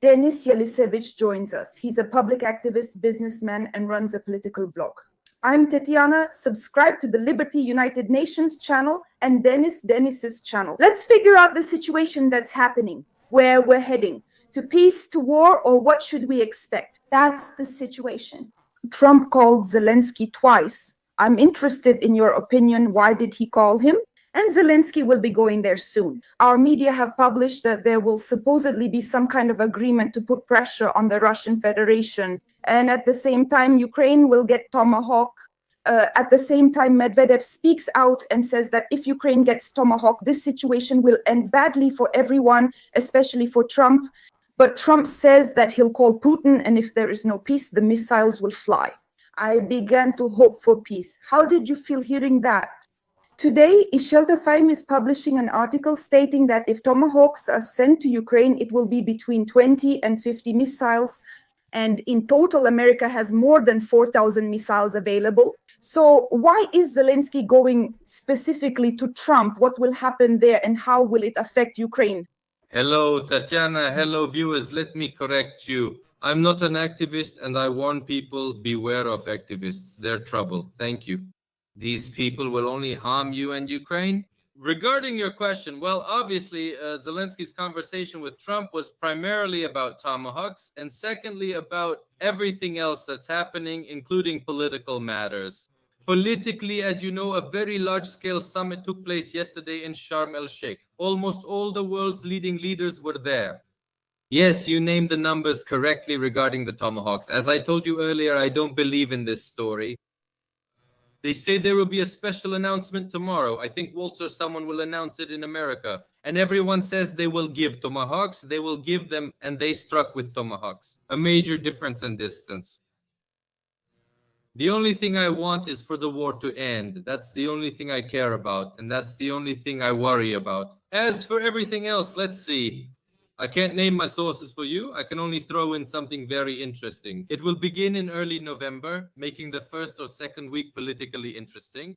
Denis Yelisevich joins us. He's a public activist, businessman, and runs a political blog. I'm Tetiana. Subscribe to the Liberty United Nations channel and Denis's channel. Let's figure out the situation that's happening, where we're heading. To peace, to war, or what should we expect? That's the situation. Trump called Zelenskyy twice. I'm interested in your opinion. Why did he call him? And Zelenskyy will be going there soon. Our media have published that there will supposedly be some kind of agreement to put pressure on the Russian Federation. And at the same time, Ukraine will get Tomahawk. At the same time, Medvedev speaks out and says that if Ukraine gets Tomahawk, this situation will end badly for everyone, especially for Trump. But Trump says that he'll call Putin, and if there is no peace, the missiles will fly. I began to hope for peace. How did you feel hearing that? Today, Ishelta Faim is publishing an article stating that if Tomahawks are sent to Ukraine, it will be between 20 and 50 missiles. And in total, America has more than 4,000 missiles available. So why is Zelenskyy going specifically to Trump? What will happen there and how will it affect Ukraine? Hello, Tatiana. Hello, viewers. Let me correct you. I'm not an activist, and I warn people, beware of activists. They're trouble. Thank you. These people will only harm you and Ukraine. Regarding your question, well, obviously, Zelenskyy's conversation with Trump was primarily about Tomahawks, and secondly, about everything else that's happening, including political matters. Politically, as you know, a very large-scale summit took place yesterday in Sharm el-Sheikh. Almost all the world's leading leaders were there. Yes, you named the numbers correctly regarding the Tomahawks. As I told you earlier, I don't believe in this story. They say there will be a special announcement tomorrow. I think Waltz or someone will announce it in America. And everyone says they will give Tomahawks. They will give them, and they struck with Tomahawks. A major difference in distance. The only thing I want is for the war to end. That's the only thing I care about. And that's the only thing I worry about. As for everything else, let's see. I can't name my sources for you. I can only throw in something very interesting. It will begin in early November, making the first or second week politically interesting.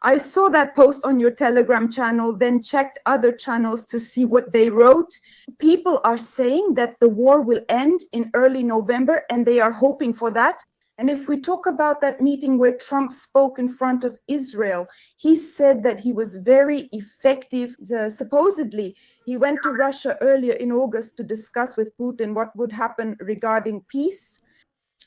I saw that post on your Telegram channel, then checked other channels to see what they wrote. People are saying that the war will end in early November, and they are hoping for that. And if we talk about that meeting where Trump spoke in front of Israel, he said that he was very effective. Supposedly, he went to Russia earlier in August to discuss with Putin what would happen regarding peace.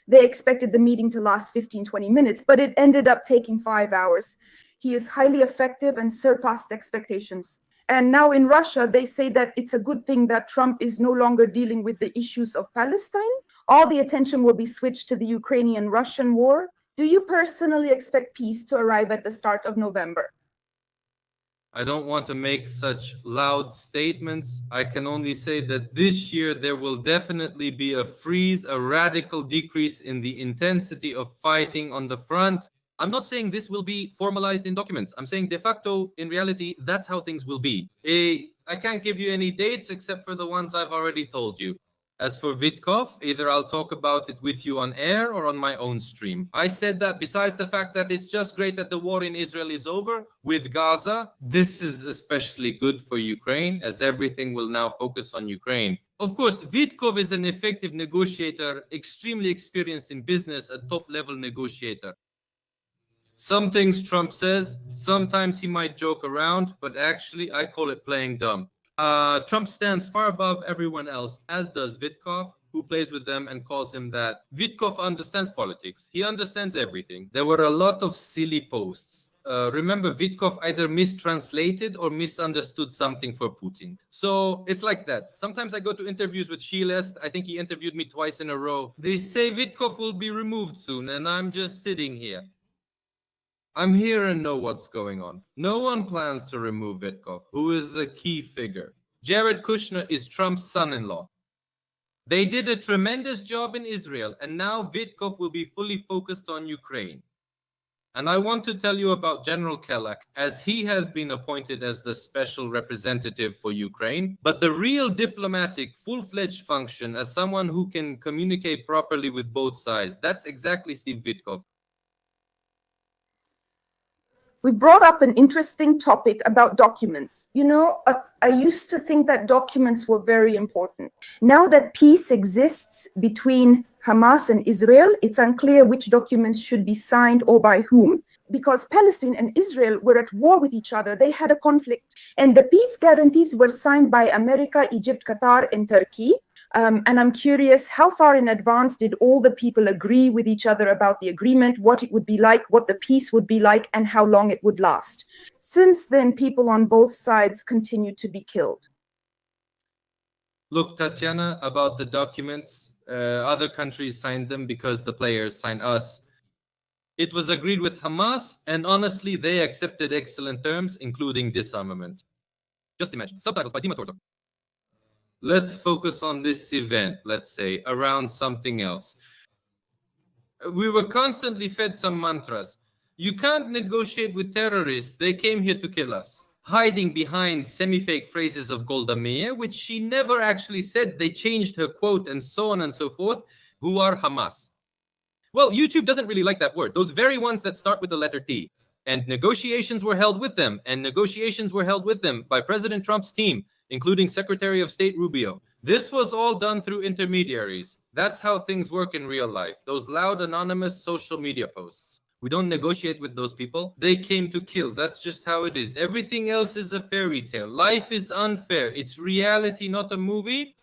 They expected the meeting to last 15-20 minutes, but it ended up taking 5 hours. He is highly effective and surpassed expectations. And now in Russia, they say that it's a good thing that Trump is no longer dealing with the issues of Palestine. All the attention will be switched to the Ukrainian-Russian war. Do you personally expect peace to arrive at the start of November? I don't want to make such loud statements. I can only say that this year there will definitely be a freeze, a radical decrease in the intensity of fighting on the front. I'm not saying this will be formalized in documents. I'm saying de facto, in reality, that's how things will be. I can't give you any dates except for the ones I've already told you. As for Vitkov, either I'll talk about it with you on air or on my own stream. I said that besides the fact that it's just great that the war in Israel is over with Gaza, this is especially good for Ukraine, as everything will now focus on Ukraine. Of course, Vitkov is an effective negotiator, extremely experienced in business, a top-level negotiator. Some things Trump says, sometimes he might joke around, but actually I call it playing dumb. Trump stands far above everyone else, as does Vitkov, who plays with them and calls him that. Vitkov understands politics. He understands everything. There were a lot of silly posts. Remember, Vitkov either mistranslated or misunderstood something for Putin. So it's like that. Sometimes I go to interviews with Shilest. I think he interviewed me twice in a row. They say Vitkov will be removed soon, and I'm just sitting here. I'm here and know what's going on. No one plans to remove Vitkov, who is a key figure. Jared Kushner is Trump's son-in-law. They did a tremendous job in Israel, and now Vitkov will be fully focused on Ukraine. And I want to tell you about General Kellogg, as he has been appointed as the special representative for Ukraine. But the real diplomatic, full-fledged function as someone who can communicate properly with both sides, that's exactly Steve Vitkov. We've brought up an interesting topic about documents. I used to think that documents were very important. Now that peace exists between Hamas and Israel, it's unclear which documents should be signed or by whom, because Palestine and Israel were at war with each other. They had a conflict, and the peace guarantees were signed by America, Egypt, Qatar, and Turkey. And I'm curious, how far in advance did all the people agree with each other about the agreement, what it would be like, what the peace would be like, and how long it would last? Since then, people on both sides continue to be killed. Look, Tatiana, about the documents, other countries signed them because the players signed us. It was agreed with Hamas, and honestly, they accepted excellent terms, including disarmament. Just imagine. Subtitles by Dima Torzo. Let's focus on this event, let's say, around something else. We were constantly fed some mantras. You can't negotiate with terrorists. They came here to kill us. Hiding behind semi-fake phrases of Golda Meir, which she never actually said. They changed her quote and so on and so forth. Who are Hamas? Well, YouTube doesn't really like that word. Those very ones that start with the letter T. And negotiations were held with them. And negotiations were held with them by President Trump's team, including Secretary of State Rubio. This was all done through intermediaries. That's how things work in real life. Those loud, anonymous social media posts. We don't negotiate with those people. They came to kill. That's just how it is. Everything else is a fairy tale. Life is unfair. It's reality, not a movie.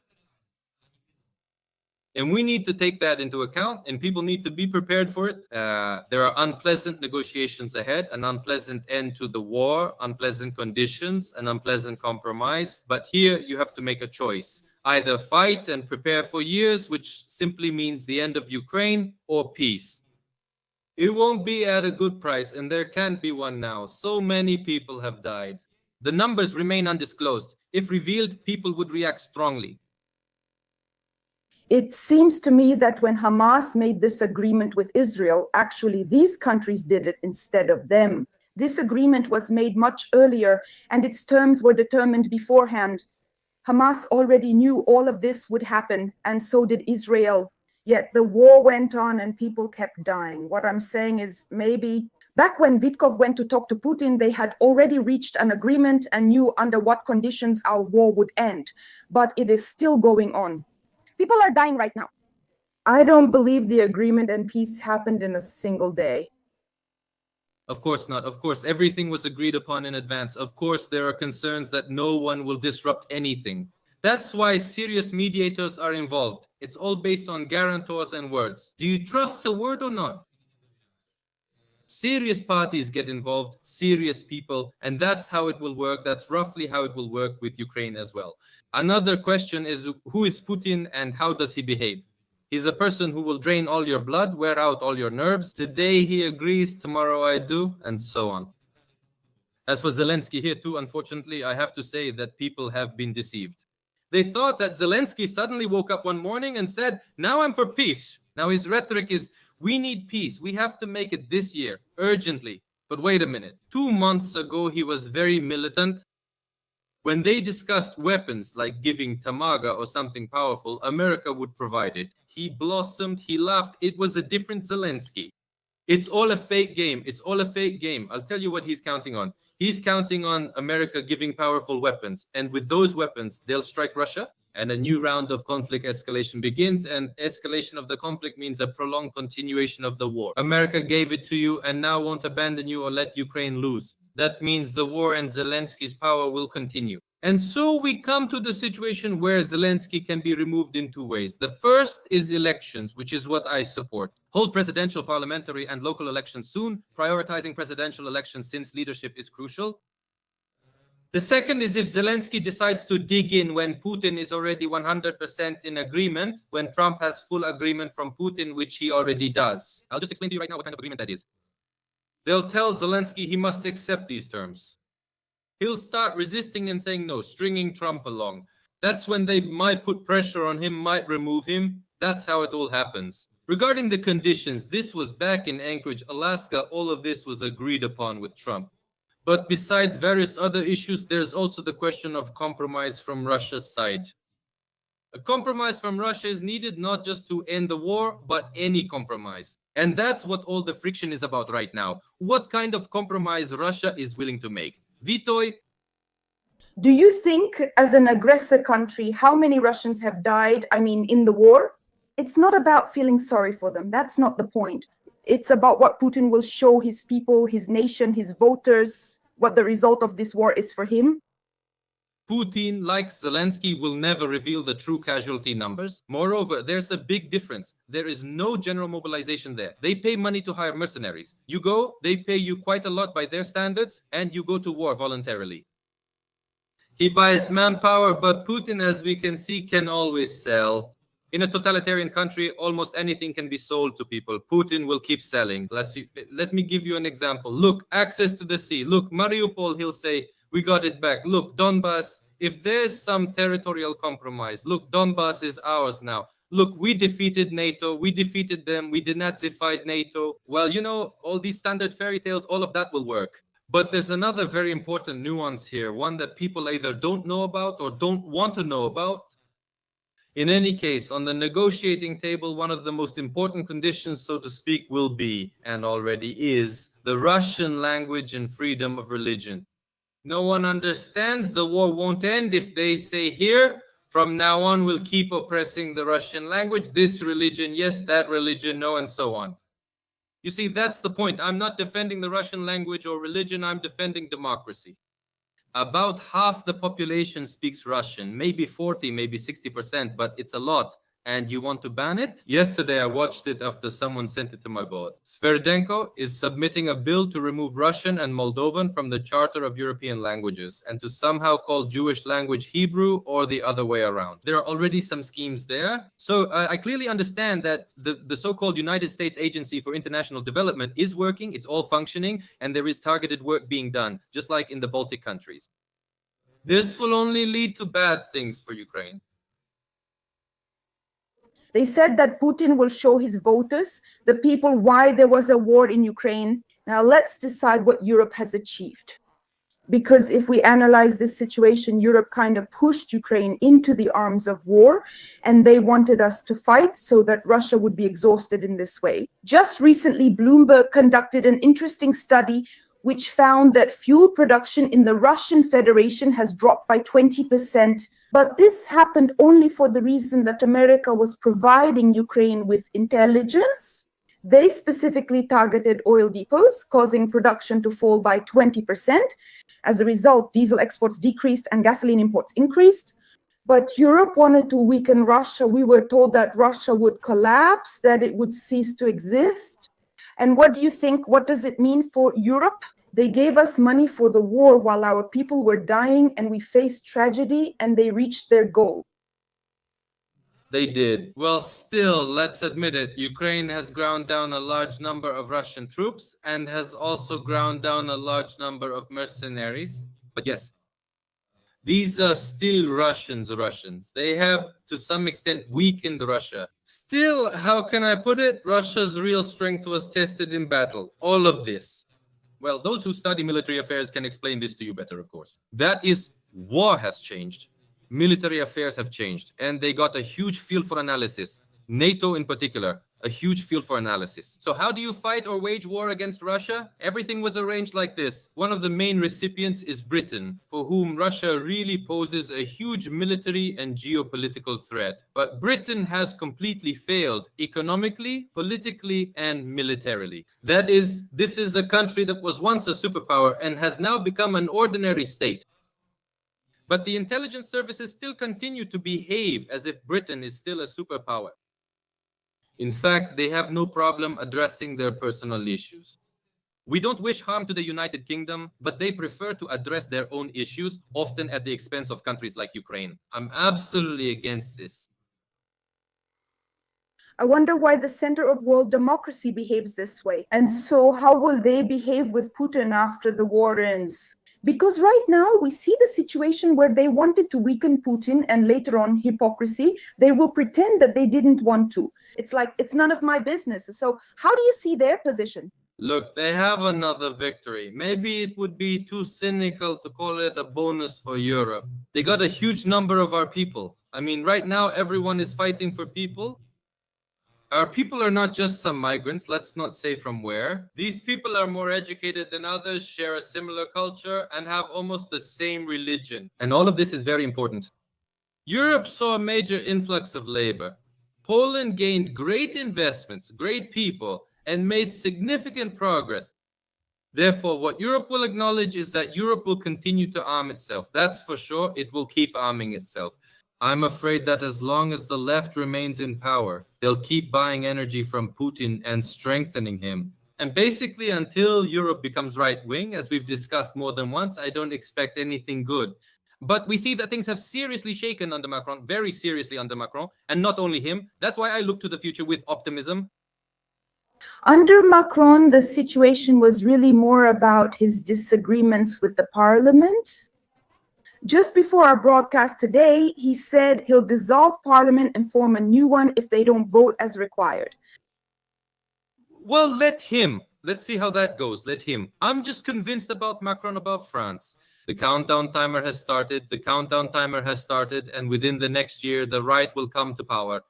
And we need to take that into account, and people need to be prepared for it. There are unpleasant negotiations ahead, an unpleasant end to the war, unpleasant conditions, an unpleasant compromise. But here you have to make a choice. Either fight and prepare for years, which simply means the end of Ukraine, or peace. It won't be at a good price, and there can't be one now. So many people have died. The numbers remain undisclosed. If revealed, people would react strongly. It seems to me that when Hamas made this agreement with Israel, actually these countries did it instead of them. This agreement was made much earlier, and its terms were determined beforehand. Hamas already knew all of this would happen, and so did Israel. Yet the war went on and people kept dying. What I'm saying is, maybe back when Vitkov went to talk to Putin, they had already reached an agreement and knew under what conditions our war would end. But it is still going on. People are dying right now. I don't believe the agreement and peace happened in a single day. Of course not. Of course, everything was agreed upon in advance. Of course, there are concerns that no one will disrupt anything. That's why serious mediators are involved. It's all based on guarantors and words. Do you trust the word or not? Serious parties get involved, serious people, and that's how it will work. That's roughly how it will work with Ukraine as well. Another question is, who is Putin and how does he behave? He's a person who will drain all your blood, wear out all your nerves. Today he agrees, tomorrow I do, and so on. As for Zelenskyy here too, unfortunately, I have to say that people have been deceived. They thought that Zelenskyy suddenly woke up one morning and said, now I'm for peace. Now his rhetoric is, we need peace. We have to make it this year, urgently. But wait a minute. 2 months ago, he was very militant. When they discussed weapons like giving Tamaga or something powerful, America would provide it. He blossomed, he laughed. It was a different Zelenskyy. It's all a fake game. It's all a fake game. I'll tell you what he's counting on. He's counting on America giving powerful weapons. And with those weapons, they'll strike Russia. And a new round of conflict escalation begins, and escalation of the conflict means a prolonged continuation of the war. America gave it to you and now won't abandon you or let Ukraine lose. That means the war and Zelenskyy's power will continue. And so we come to the situation where Zelenskyy can be removed in 2 ways. The first is elections, which is what I support. Hold presidential, parliamentary, and local elections soon, prioritizing presidential elections since leadership is crucial. The second is if Zelenskyy decides to dig in when Putin is already 100% in agreement, when Trump has full agreement from Putin, which he already does. I'll just explain to you right now what kind of agreement that is. They'll tell Zelenskyy he must accept these terms. He'll start resisting and saying no, stringing Trump along. That's when they might put pressure on him, might remove him. That's how it all happens. Regarding the conditions, this was back in Anchorage, Alaska. All of this was agreed upon with Trump. But besides various other issues, there's also the question of compromise from Russia's side. A compromise from Russia is needed not just to end the war, but any compromise. And that's what all the friction is about right now. What kind of compromise Russia is willing to make? Vitoy, Do you think, as an aggressor country, how many Russians have died, in the war? It's not about feeling sorry for them. That's not the point. It's about what Putin will show his people, his nation, his voters, what the result of this war is for him. Putin, like Zelenskyy, will never reveal the true casualty numbers. Moreover, there's a big difference. There is no general mobilization there. They pay money to hire mercenaries. You go, they pay you quite a lot by their standards, and you go to war voluntarily. He buys manpower, but Putin, as we can see, can always sell. In a totalitarian country, almost anything can be sold to people. Putin will keep selling. Let me give you an example. Look, access to the sea. Look, Mariupol, he'll say, we got it back. Look, Donbass, if there's some territorial compromise, look, Donbass is ours now. Look, we defeated NATO, we defeated them, we denazified NATO. Well, all these standard fairy tales, all of that will work. But there's another very important nuance here, one that people either don't know about or don't want to know about. In any case, on the negotiating table, one of the most important conditions, so to speak, will be, and already is, the Russian language and freedom of religion. No one understands the war won't end if they say here, from now on, we'll keep oppressing the Russian language, this religion, yes, that religion, no, and so on. You see, that's the point. I'm not defending the Russian language or religion, I'm defending democracy. About half the population speaks Russian, maybe 40, maybe 60%, but it's a lot. And you want to ban it? Yesterday, I watched it after someone sent it to my board. Sverdenko is submitting a bill to remove Russian and Moldovan from the Charter of European Languages and to somehow call Jewish language Hebrew or the other way around. There are already some schemes there. So I clearly understand that the so-called United States Agency for International Development is working, it's all functioning, and there is targeted work being done, just like in the Baltic countries. This will only lead to bad things for Ukraine. They said that Putin will show his voters, the people, why there was a war in Ukraine. Now let's decide what Europe has achieved. Because if we analyze this situation, Europe kind of pushed Ukraine into the arms of war, and they wanted us to fight so that Russia would be exhausted in this way. Just recently, Bloomberg conducted an interesting study which found that fuel production in the Russian Federation has dropped by 20%. But this happened only for the reason that America was providing Ukraine with intelligence. They specifically targeted oil depots, causing production to fall by 20%. As a result, diesel exports decreased and gasoline imports increased. But Europe wanted to weaken Russia. We were told that Russia would collapse, that it would cease to exist. And what do you think? What does it mean for Europe? They gave us money for the war while our people were dying and we faced tragedy, and they reached their goal. They did. Well, still, let's admit it, Ukraine has ground down a large number of Russian troops and has also ground down a large number of mercenaries. But yes, these are still Russians. They have, to some extent, weakened Russia. Still, how can I put it? Russia's real strength was tested in battle. All of this. Well, those who study military affairs can explain this to you better, of course. That is, war has changed. Military affairs have changed, and they got a huge field for analysis. NATO in particular, a huge field for analysis. So how do you fight or wage war against Russia? Everything was arranged like this. One of the main recipients is Britain, for whom Russia really poses a huge military and geopolitical threat. But Britain has completely failed economically, politically, and militarily. That is, this is a country that was once a superpower and has now become an ordinary state. But the intelligence services still continue to behave as if Britain is still a superpower. In fact, they have no problem addressing their personal issues. We don't wish harm to the United Kingdom, but they prefer to address their own issues, often at the expense of countries like Ukraine. I'm absolutely against this. I wonder why the center of world democracy behaves this way. And so how will they behave with Putin after the war ends? Because right now we see the situation where they wanted to weaken Putin, and later on, hypocrisy, they will pretend that they didn't want to. It's like, it's none of my business. So how do you see their position? Look, they have another victory. Maybe it would be too cynical to call it a bonus for Europe. They got a huge number of our people. I mean, right now, everyone is fighting for people. Our people are not just some migrants, let's not say from where. These people are more educated than others, share a similar culture, and have almost the same religion. And all of this is very important. Europe saw a major influx of labor. Poland gained great investments, great people, and made significant progress. Therefore, what Europe will acknowledge is that Europe will continue to arm itself. That's for sure. It will keep arming itself. I'm afraid that as long as the left remains in power, they'll keep buying energy from Putin and strengthening him. And basically, until Europe becomes right-wing, as we've discussed more than once, I don't expect anything good. But we see that things have seriously shaken under Macron, very seriously under Macron, and not only him. That's why I look to the future with optimism. Under Macron, the situation was really more about his disagreements with the parliament. Just before our broadcast today, he said he'll dissolve parliament and form a new one if they don't vote as required. Well, let him. Let's see how that goes. Let him. I'm just convinced about Macron, about France. The countdown timer has started. The countdown timer has started. And within the next year, the right will come to power.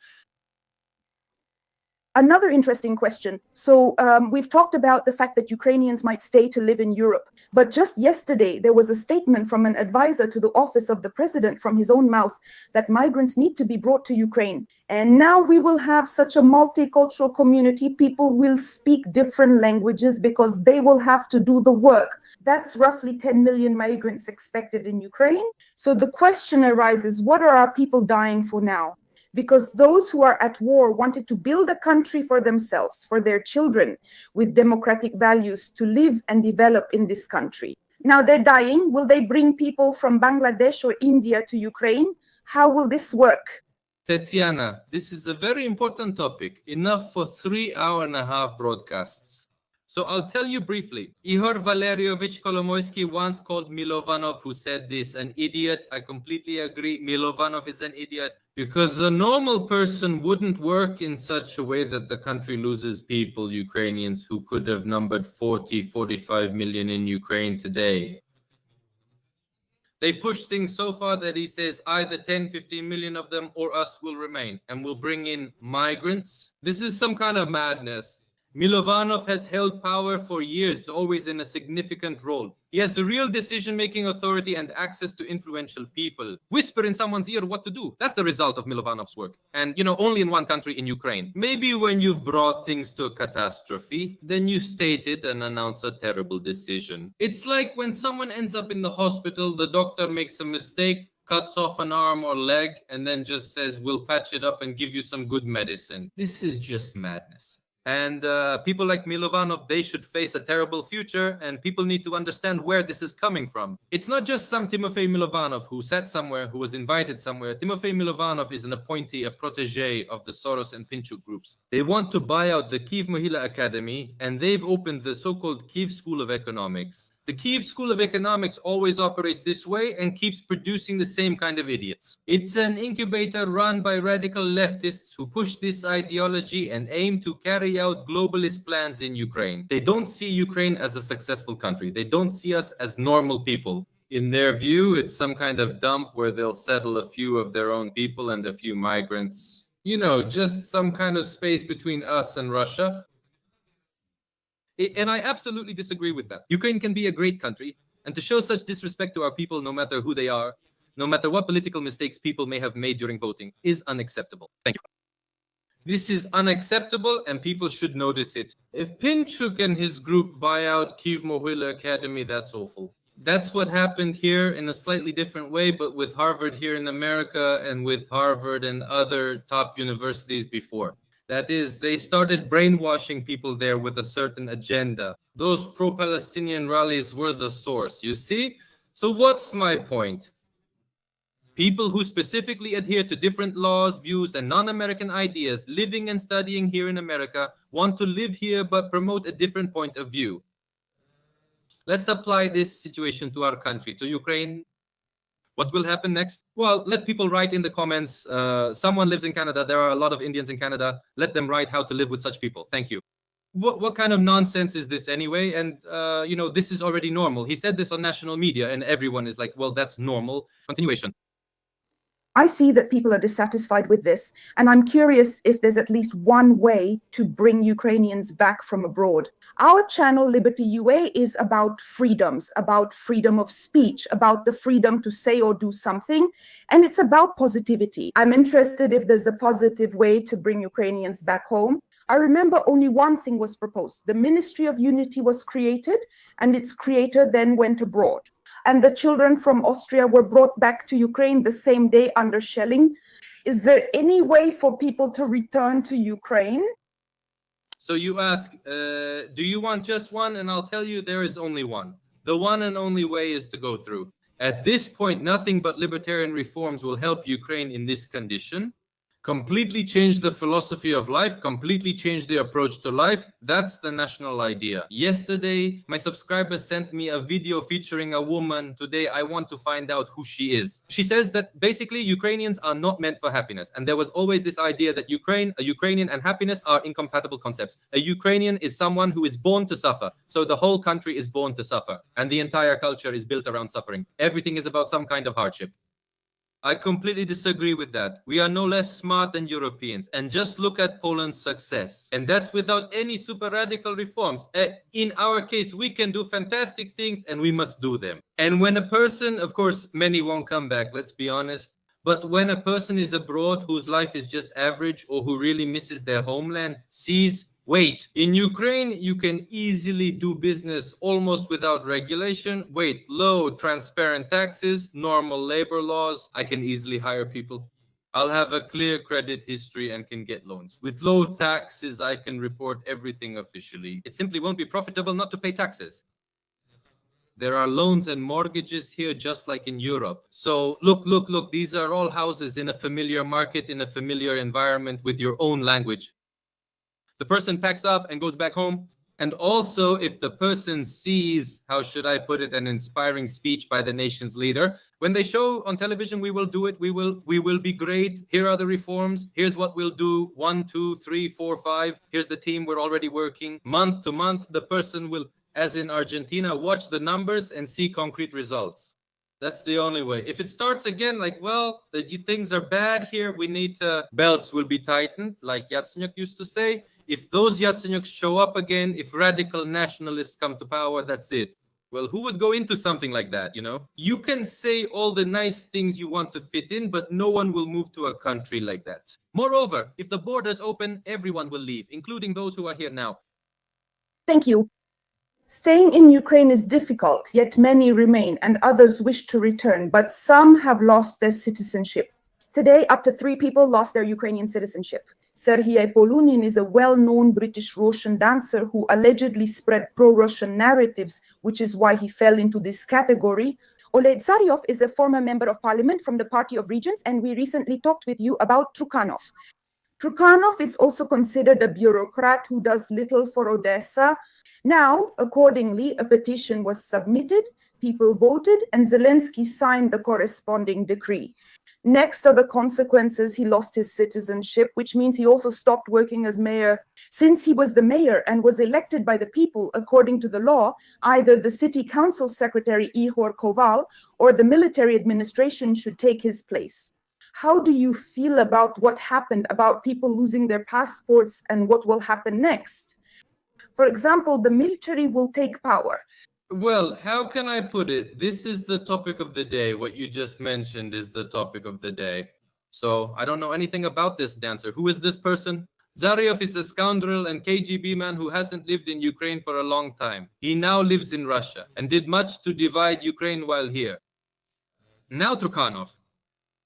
Another interesting question. So we've talked about the fact that Ukrainians might stay to live in Europe. But just yesterday, there was a statement from an advisor to the office of the president from his own mouth that migrants need to be brought to Ukraine. And now we will have such a multicultural community. People will speak different languages because they will have to do the work. That's roughly 10 million migrants expected in Ukraine. So the question arises, what are our people dying for now? Because those who are at war wanted to build a country for themselves, for their children, with democratic values to live and develop in this country. Now they're dying. Will they bring people from Bangladesh or India to Ukraine? How will this work? Tetiana, this is a very important topic, enough for 3.5-hour broadcasts. So I'll tell you briefly. Ihor Valerievich Kolomoisky once called Milovanov, who said this, an idiot. I completely agree. Milovanov is an idiot because a normal person wouldn't work in such a way that the country loses people, Ukrainians, who could have numbered 45 million in Ukraine today. They push things so far that he says either 10-15 million of them or us will remain, and we'll bring in migrants. This is some kind of madness. Milovanov has held power for years, always in a significant role. He has a real decision-making authority and access to influential people. Whisper in someone's ear what to do. That's the result of Milovanov's work. And, only in one country, in Ukraine. Maybe when you've brought things to a catastrophe, then you state it and announce a terrible decision. It's like when someone ends up in the hospital, the doctor makes a mistake, cuts off an arm or leg, and then just says, we'll patch it up and give you some good medicine. This is just madness. And people like Milovanov, they should face a terrible future, and people need to understand where this is coming from. It's not just some Timofey Milovanov who sat somewhere, who was invited somewhere. Timofey Milovanov is an appointee, a protege of the Soros and Pinchuk groups. They want to buy out the Kyiv Mohila Academy, and they've opened the so-called Kyiv School of Economics. The Kyiv School of Economics always operates this way and keeps producing the same kind of idiots. It's an incubator run by radical leftists who push this ideology and aim to carry out globalist plans in Ukraine. They don't see Ukraine as a successful country. They don't see us as normal people. In their view, it's some kind of dump where they'll settle a few of their own people and a few migrants. Just some kind of space between us and Russia. And I absolutely disagree with that. Ukraine can be a great country, and to show such disrespect to our people, no matter who they are, no matter what political mistakes people may have made during voting, is unacceptable. Thank you. This is unacceptable, and people should notice it. If Pinchuk and his group buy out Kyiv Mohila Academy, that's awful. That's what happened here in a slightly different way, but with Harvard here in America and with Harvard and other top universities before. That is, they started brainwashing people there with a certain agenda. Those pro-Palestinian rallies were the source, you see? So what's my point? People who specifically adhere to different laws, views, and non-American ideas living and studying here in America want to live here but promote a different point of view. Let's apply this situation to our country, to Ukraine. What will happen next? Well, let people write in the comments. Someone lives in Canada. There are a lot of Indians in Canada. Let them write how to live with such people. Thank you. What kind of nonsense is this anyway? And, this is already normal. He said this on national media and everyone is like, well, that's normal. Continuation. I see that people are dissatisfied with this, and I'm curious if there's at least one way to bring Ukrainians back from abroad. Our channel, Liberty UA, is about freedoms, about freedom of speech, about the freedom to say or do something, and it's about positivity. I'm interested if there's a positive way to bring Ukrainians back home. I remember only one thing was proposed. The Ministry of Unity was created, and its creator then went abroad. And the children from Austria were brought back to Ukraine the same day under shelling. Is there any way for people to return to Ukraine? So you ask, do you want just one? And I'll tell you, there is only one. The one and only way is to go through. At this point, nothing but libertarian reforms will help Ukraine in this condition. Completely change the philosophy of life, completely change the approach to life. That's the national idea. Yesterday, my subscriber sent me a video featuring a woman. Today, I want to find out who she is. She says that basically Ukrainians are not meant for happiness. And there was always this idea that a Ukrainian and happiness are incompatible concepts. A Ukrainian is someone who is born to suffer. So the whole country is born to suffer. And the entire culture is built around suffering. Everything is about some kind of hardship. I completely disagree with that. We are no less smart than Europeans. And just look at Poland's success. And that's without any super radical reforms. In our case, we can do fantastic things and we must do them. And when a person, of course, many won't come back, let's be honest. But when a person is abroad whose life is just average or who really misses their homeland, sees, wait, in Ukraine, you can easily do business almost without regulation. Wait, low, transparent taxes, normal labor laws. I can easily hire people. I'll have a clear credit history and can get loans. With low taxes, I can report everything officially. It simply won't be profitable not to pay taxes. There are loans and mortgages here just like in Europe. So look, these are all houses in a familiar market, in a familiar environment with your own language. The person packs up and goes back home. And also, if the person sees, how should I put it, an inspiring speech by the nation's leader, when they show on television, we will do it, we will be great, here are the reforms, here's what we'll do, 1, 2, 3, 4, 5, here's the team, we're already working. Month to month, the person will, as in Argentina, watch the numbers and see concrete results. That's the only way. If it starts again, like, well, the things are bad here, we need to, belts will be tightened, like Yatsenyuk used to say. If those Yatsenyuks show up again, if radical nationalists come to power, that's it. Well, who would go into something like that, you know? You can say all the nice things you want to fit in, but no one will move to a country like that. Moreover, if the borders open, everyone will leave, including those who are here now. Thank you. Staying in Ukraine is difficult, yet many remain and others wish to return, but some have lost their citizenship. Today, up to 3 people lost their Ukrainian citizenship. Serhiy Polunin is a well-known British-Russian dancer who allegedly spread pro-Russian narratives, which is why he fell into this category. Oleg Zaryov is a former member of parliament from the Party of Regions, and we recently talked with you about Trukhanov. Trukhanov is also considered a bureaucrat who does little for Odessa. Now, accordingly, a petition was submitted, people voted, and Zelenskyy signed the corresponding decree. Next are the consequences. He lost his citizenship, which means he also stopped working as mayor. Since he was the mayor and was elected by the people, according to the law, either the city council secretary Ihor Koval or the military administration should take his place. How do you feel about what happened, about people losing their passports and what will happen next? For example, the military will take power. Well, how can I put it? This is the topic of the day. What you just mentioned is the topic of the day. So I don't know anything about this dancer. Who is this person? Zaryov is a scoundrel and KGB man who hasn't lived in Ukraine for a long time. He now lives in Russia and did much to divide Ukraine while here. Now, Trukhanov.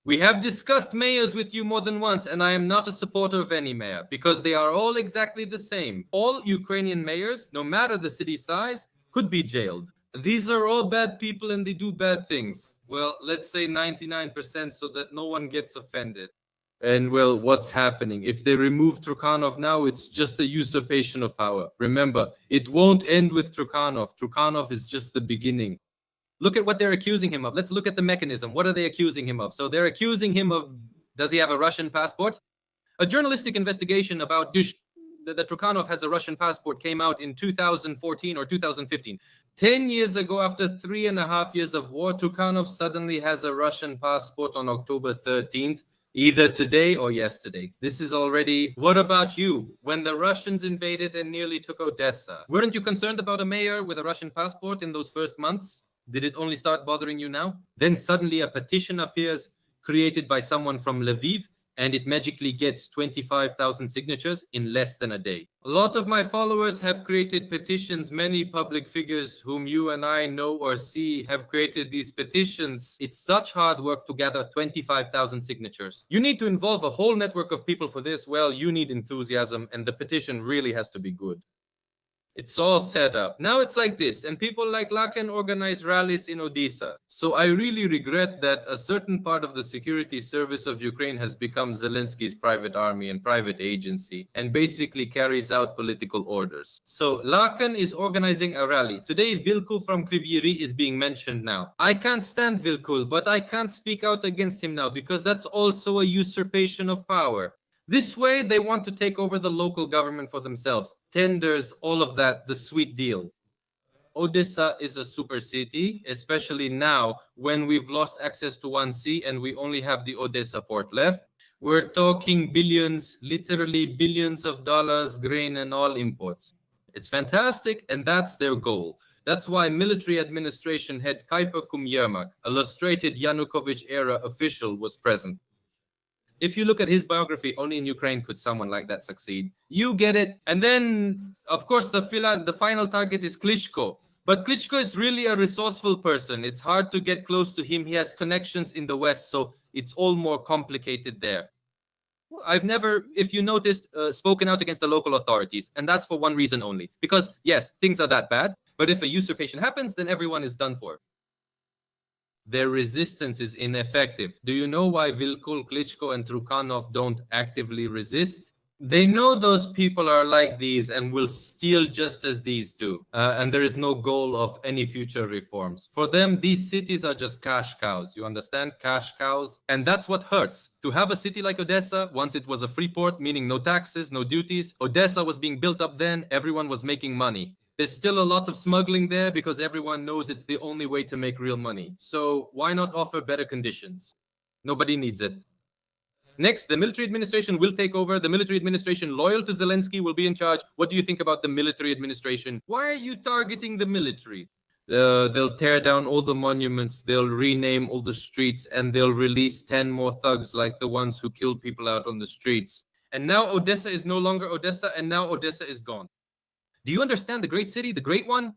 We have discussed mayors with you more than once, and I am not a supporter of any mayor because they are all exactly the same. All Ukrainian mayors, no matter the city size, could be jailed. These are all bad people and they do bad things. Well, let's say 99% so that no one gets offended. And well, what's happening? If they remove Trukhanov now, it's just a usurpation of power. Remember, it won't end with Trukhanov. Trukhanov is just the beginning. Look at what they're accusing him of. Let's look at the mechanism. What are they accusing him of? So they're accusing him of, does he have a Russian passport? A journalistic investigation about that Trukhanov has a Russian passport came out in 2014 or 2015. 10 years ago, after 3.5 years of war, Turkanov suddenly has a Russian passport on October 13th, either today or yesterday. This is already... What about you? When the Russians invaded and nearly took Odessa, weren't you concerned about a mayor with a Russian passport in those first months? Did it only start bothering you now? Then suddenly a petition appears created by someone from Lviv, and it magically gets 25,000 signatures in less than a day. A lot of my followers have created petitions. Many public figures whom you and I know or see have created these petitions. It's such hard work to gather 25,000 signatures. You need to involve a whole network of people for this. Well, you need enthusiasm, and the petition really has to be good. It's all set up. Now it's like this, and people like Laken organize rallies in Odessa. So I really regret that a certain part of the security service of Ukraine has become Zelenskyy's private army and private agency, and basically carries out political orders. So Laken is organizing a rally. Today, Vilkul from Kryvyi Rih is being mentioned now. I can't stand Vilkul, but I can't speak out against him now, because that's also a usurpation of power. This way, they want to take over the local government for themselves. Tenders, all of that, the sweet deal. Odessa is a super city, especially now when we've lost access to one sea and we only have the Odessa port left. We're talking billions, literally billions of dollars, grain and all imports. It's fantastic, and that's their goal. That's why military administration head Kaipa Kumyermak, a illustrated Yanukovych-era official, was present. If you look at his biography, only in Ukraine could someone like that succeed. You get it. And then, of course, the final target is Klitschko. But Klitschko is really a resourceful person. It's hard to get close to him. He has connections in the West, so it's all more complicated there. I've never, if you noticed, spoken out against the local authorities. And that's for one reason only. Because, yes, things are that bad. But if a usurpation happens, then everyone is done for. Their resistance is ineffective. Do you know why Vilkul, Klitschko, and Turkanov don't actively resist? They know those people are like these and will steal just as these do. And there is no goal of any future reforms. For them, these cities are just cash cows. You understand? Cash cows. And that's what hurts. To have a city like Odessa, once it was a free port, meaning no taxes, no duties. Odessa was being built up then. Everyone was making money. There's still a lot of smuggling there because everyone knows it's the only way to make real money. So why not offer better conditions? Nobody needs it. Next, the military administration will take over. The military administration loyal to Zelenskyy will be in charge. What do you think about the military administration? Why are you targeting the military? They'll tear down all the monuments. They'll rename all the streets, and they'll release 10 more thugs like the ones who killed people out on the streets. And now Odessa is no longer Odessa, and now Odessa is gone. Do you understand the great city, the great one?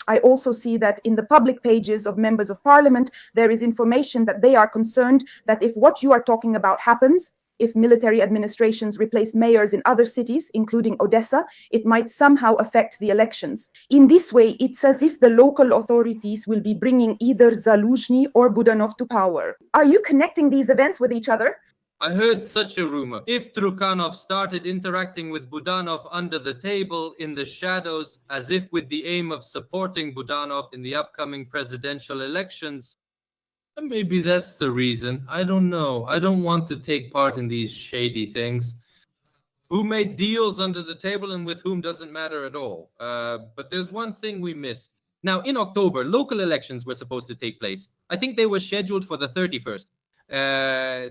I also see that in the public pages of members of parliament, there is information that they are concerned that if what you are talking about happens, if military administrations replace mayors in other cities, including Odessa, it might somehow affect the elections. In this way, it's as if the local authorities will be bringing either Zaluzhny or Budanov to power. Are you connecting these events with each other? I heard such a rumor. If Turkanov started interacting with Budanov under the table in the shadows, as if with the aim of supporting Budanov in the upcoming presidential elections, maybe that's the reason. I don't know. I don't want to take part in these shady things. Who made deals under the table and with whom doesn't matter at all. But there's one thing we missed. Now, in October, local elections were supposed to take place. I think they were scheduled for the 31st.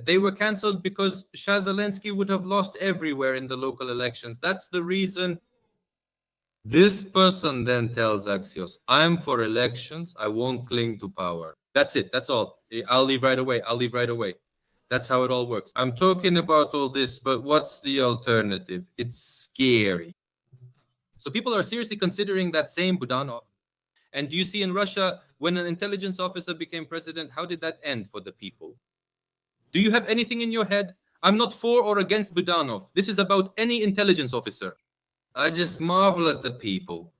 They were cancelled because Shah Zelenskyy would have lost everywhere in the local elections. That's the reason. This person then tells Axios, I'm for elections. I won't cling to power. That's it. That's all. I'll leave right away. I'll leave right away. That's how it all works. I'm talking about all this, but what's the alternative? It's scary. So people are seriously considering that same Budanov. And do you see in Russia, when an intelligence officer became president, how did that end for the people? Do you have anything in your head? I'm not for or against Budanov. This is about any intelligence officer. I just marvel at the people.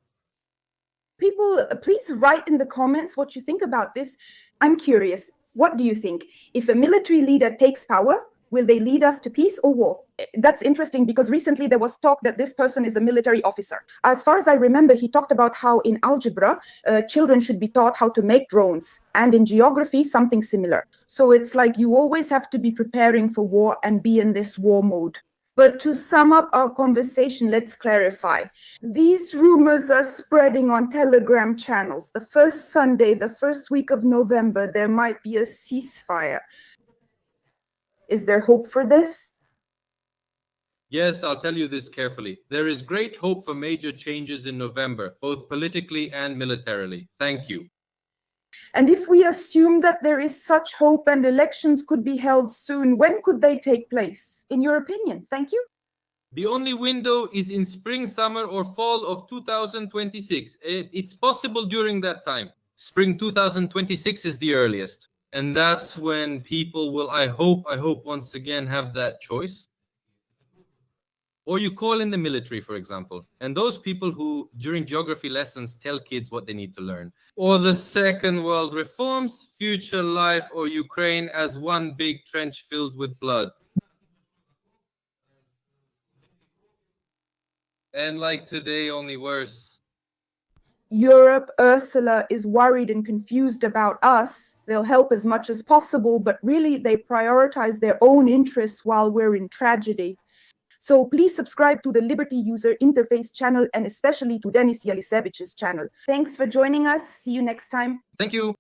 People, please write in the comments what you think about this. I'm curious. What do you think? If a military leader takes power, will they lead us to peace or war? That's interesting because recently there was talk that this person is a military officer. As far as I remember, he talked about how in algebra, children should be taught how to make drones, and in geography, something similar. So it's like you always have to be preparing for war and be in this war mode. But to sum up our conversation, let's clarify. These rumors are spreading on Telegram channels. The first Sunday, the first week of November, there might be a ceasefire. Is there hope for this? Yes, I'll tell you this carefully. There is great hope for major changes in November, both politically and militarily. Thank you. And if we assume that there is such hope and elections could be held soon, when could they take place, in your opinion? Thank you. The only window is in spring, summer, or fall of 2026. It's possible during that time. Spring 2026 is the earliest. And that's when people will, I hope once again have that choice. Or you call in the military, for example, and those people who, during geography lessons, tell kids what they need to learn. Or the Second World reforms, future life, or Ukraine as one big trench filled with blood. And like today, only worse. Europe, Ursula, is worried and confused about us. They'll help as much as possible, but really they prioritize their own interests while we're in tragedy. So please subscribe to the Liberty User Interface channel and especially to Denis Yelisevich's channel. Thanks for joining us. See you next time. Thank you.